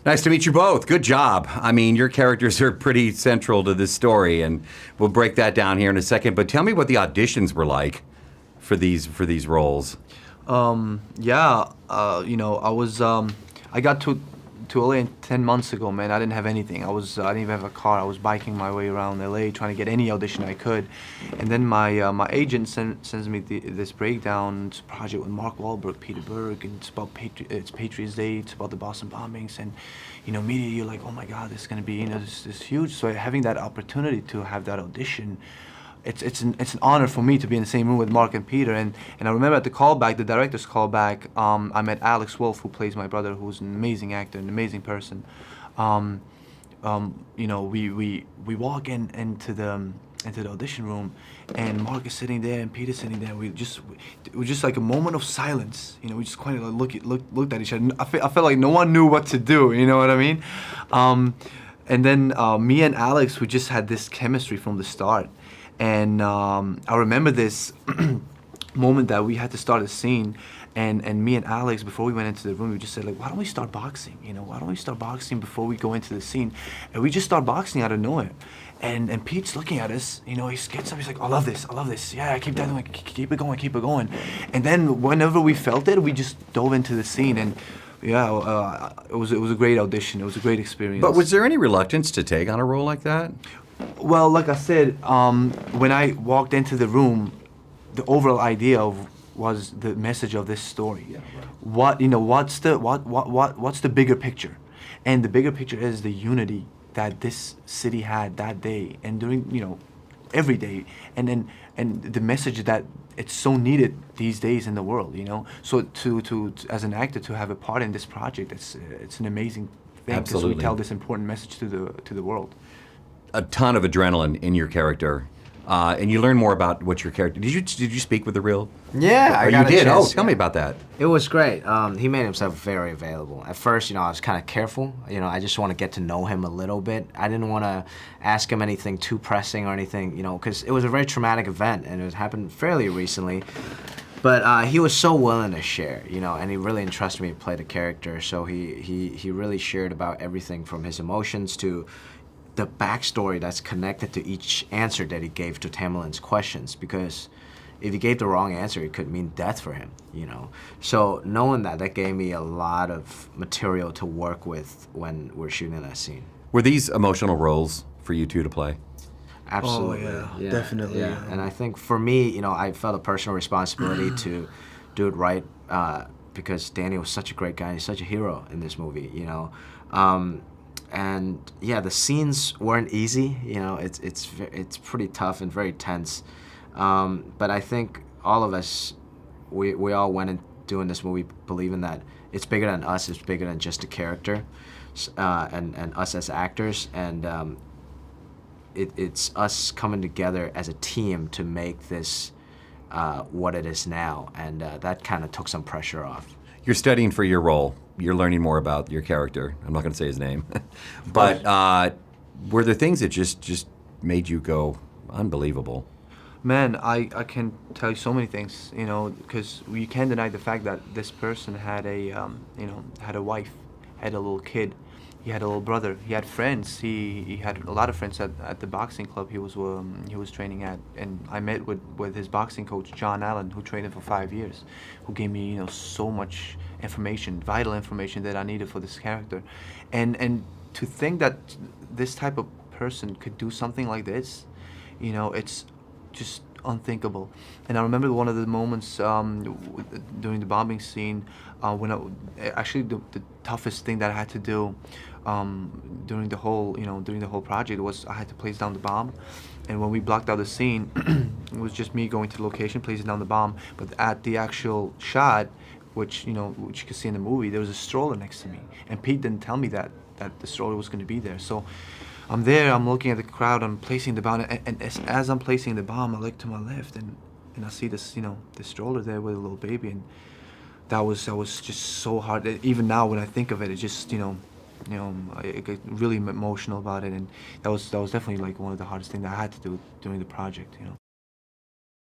Nice to meet you both. Good job. I mean, your characters are pretty central to this story, and we'll break that down here in a second. But tell me what the auditions were like for these roles. I got to LA 10 months ago, man. I didn't have anything. I didn't even have a car. I was biking my way around LA trying to get any audition I could. And then my agent sends me this breakdown. It's a project with Mark Wahlberg, Peter Berg, and it's about it's Patriots Day. It's about the Boston bombings, and immediately you're like, oh my God, this is gonna be this huge. So having that opportunity to have that audition, it's an honor for me to be in the same room with Mark and Peter. And I remember at the callback, the director's callback, I met Alex Wolff, who plays my brother, who's an amazing actor, an amazing person. We walk into the audition room, and Mark is sitting there and Peter's sitting there. It was just like a moment of silence. We just kind of looked at each other. I felt like no one knew what to do. You know what I mean? And then me and Alex, we just had this chemistry from the start. And I remember this moment that we had to start a scene, and me and Alex, before we went into the room, we just said, like, why don't we start boxing? Why don't we start boxing before we go into the scene? And we just start boxing out of nowhere. And Pete's looking at us, he gets up, he's like, I love this. Yeah, keep that going, keep it going. And then whenever we felt it, we just dove into the scene, and yeah, it was a great audition. It was a great experience. But was there any reluctance to take on a role like that? Well, like I said, when I walked into the room, the overall idea was the message of this story. Yeah, right. What's the bigger picture? And the bigger picture is the unity that this city had that day and during every day, and the message that it's so needed these days in the world. So to as an actor to have a part in this project, it's an amazing thing, because we tell this important message to the world. A ton of adrenaline in your character, and you learn more about what your character. Did you speak with the real? Yeah, I got you did. A chance, Tell me about that. It was great. He made himself very available. At first, I was kind of careful. I just want to get to know him a little bit. I didn't want to ask him anything too pressing or anything, because it was a very traumatic event and it happened fairly recently. But he was so willing to share, and he really entrusted me to play the character. So he really shared about everything from his emotions to the backstory that's connected to each answer that he gave to Tamerlane's questions, because if he gave the wrong answer, it could mean death for him, So knowing that gave me a lot of material to work with when we're shooting that scene. Were these emotional roles for you two to play? Absolutely. Oh, yeah. Definitely. Yeah. And I think for me, I felt a personal responsibility to do it right, because Danny was such a great guy. He's such a hero in this movie, And yeah, the scenes weren't easy. It's pretty tough and very tense. But I think all of us, we all went in doing this movie believing that it's bigger than us. It's bigger than just a character, and us as actors. And it's us coming together as a team to make this what it is now. And that kind of took some pressure off. You're studying for your role. You're learning more about your character. I'm not going to say his name. But were there things that just made you go, unbelievable? Man, I can tell you so many things, because you can't deny the fact that this person had had a wife, had a little kid, he had a little brother, he had friends, he had a lot of friends at the boxing club he was training at, and I met with his boxing coach, John Allen, who trained him for 5 years, who gave me so much information, vital information that I needed for this character, and to think that this type of person could do something like this, it's just unthinkable. And I remember one of the moments during the bombing scene when actually the toughest thing that I had to do during the whole project was I had to place down the bomb. And when we blocked out the scene, it was just me going to the location, placing down the bomb. But at the actual shot, which you can see in the movie, there was a stroller next to me, and Pete didn't tell me that the stroller was going to be there. So I'm there, I'm looking at the crowd, I'm placing the bomb, and as I'm placing the bomb, I look to my left, and I see this this stroller there with a little baby, and that was just so hard. Even now, when I think of it, it just I get really emotional about it, and that was definitely like one of the hardest things that I had to do during the project.